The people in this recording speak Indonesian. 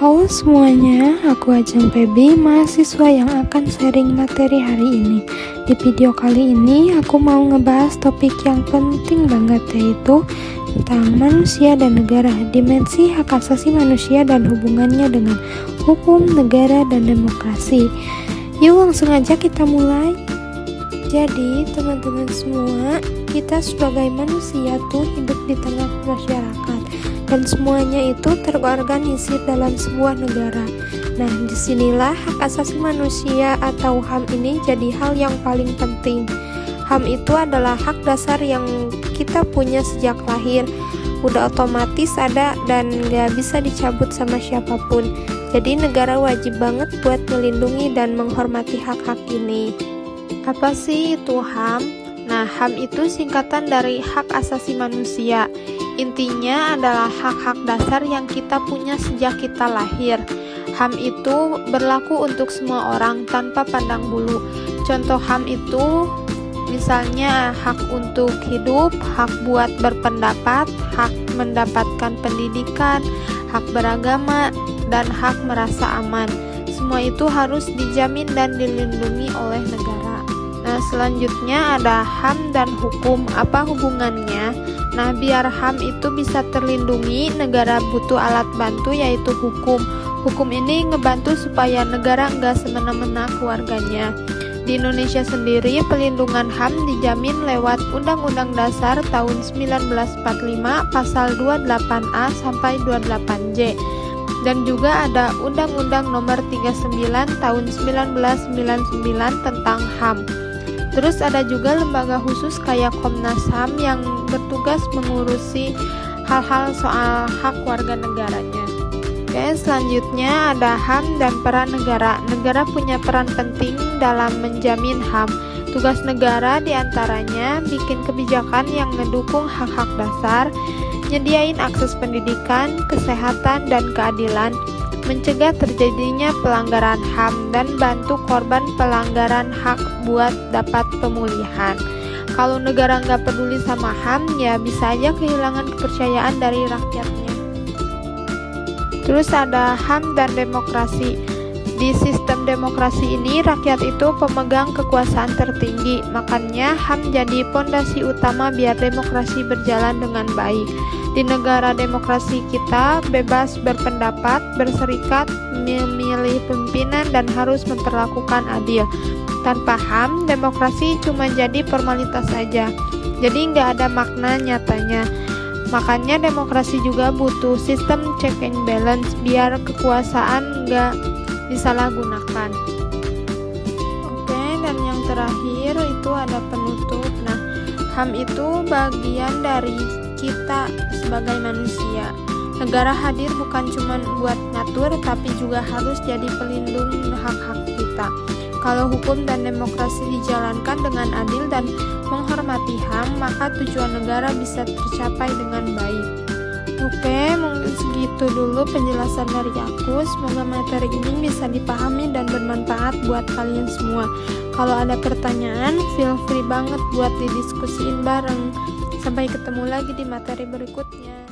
Halo semuanya, aku Ajeng Feby, mahasiswa yang akan sharing materi hari ini. Di video kali ini aku mau ngebahas topik yang penting banget, yaitu tentang manusia dan negara, dimensi hak asasi manusia dan hubungannya dengan hukum, negara, dan demokrasi. Yuk langsung aja kita mulai. Jadi teman-teman semua, kita sebagai manusia tuh hidup di tengah masyarakat, dan semuanya itu terorganisir dalam sebuah negara. Nah, disinilah hak asasi manusia atau HAM ini jadi hal yang paling penting. HAM itu adalah hak dasar yang kita punya sejak lahir, udah otomatis ada dan gak bisa dicabut sama siapapun. Jadi negara wajib banget buat melindungi dan menghormati hak-hak ini. Apa sih itu HAM? Nah, HAM itu singkatan dari hak asasi manusia. Intinya adalah hak-hak dasar yang kita punya sejak kita lahir. HAM itu berlaku untuk semua orang tanpa pandang bulu. Contoh HAM itu misalnya hak untuk hidup, hak buat berpendapat, hak mendapatkan pendidikan, hak beragama, dan hak merasa aman. Semua itu harus dijamin dan dilindungi oleh negara. Nah, selanjutnya ada HAM dan hukum. Apa hubungannya? Nah, biar HAM itu bisa terlindungi, negara butuh alat bantu yaitu hukum. Hukum ini ngebantu supaya negara nggak semena-mena keluarganya. Di Indonesia sendiri, pelindungan HAM dijamin lewat Undang-Undang Dasar tahun 1945 pasal 28A sampai 28J. Dan juga ada Undang-Undang Nomor 39 tahun 1999 tentang HAM. Terus ada juga lembaga khusus kayak Komnas HAM yang bertugas mengurusi hal-hal soal hak warga negaranya. Oke, selanjutnya ada HAM dan peran negara. Negara punya peran penting dalam menjamin HAM. Tugas negara diantaranya bikin kebijakan yang mendukung hak-hak dasar, nyediain akses pendidikan, kesehatan, dan keadilan, mencegah terjadinya pelanggaran HAM, dan bantu korban pelanggaran hak buat dapat pemulihan. Kalau negara nggak peduli sama HAM, ya bisa aja kehilangan kepercayaan dari rakyatnya. Terus ada HAM dan demokrasi. Di sistem demokrasi ini, rakyat itu pemegang kekuasaan tertinggi. Makanya HAM jadi pondasi utama biar demokrasi berjalan dengan baik. Di negara demokrasi kita bebas berpendapat, berserikat, memilih pimpinan, dan harus memperlakukan adil. Tanpa HAM, demokrasi cuma jadi formalitas saja. Jadi nggak ada makna nyatanya. Makanya demokrasi juga butuh sistem check and balance biar kekuasaan nggak disalahgunakan. Oke, dan yang terakhir itu ada penutup. Nah, HAM itu bagian dari kita sebagai manusia. Negara hadir bukan cuma buat ngatur, tapi juga harus jadi pelindung hak-hak kita. Kalau hukum dan demokrasi dijalankan dengan adil dan menghormati HAM, maka tujuan negara bisa tercapai dengan baik. Oke, mungkin segitu dulu penjelasan dari aku. Semoga materi ini bisa dipahami dan bermanfaat buat kalian semua. Kalau ada pertanyaan, feel free banget buat didiskusiin bareng. Sampai ketemu lagi di materi berikutnya.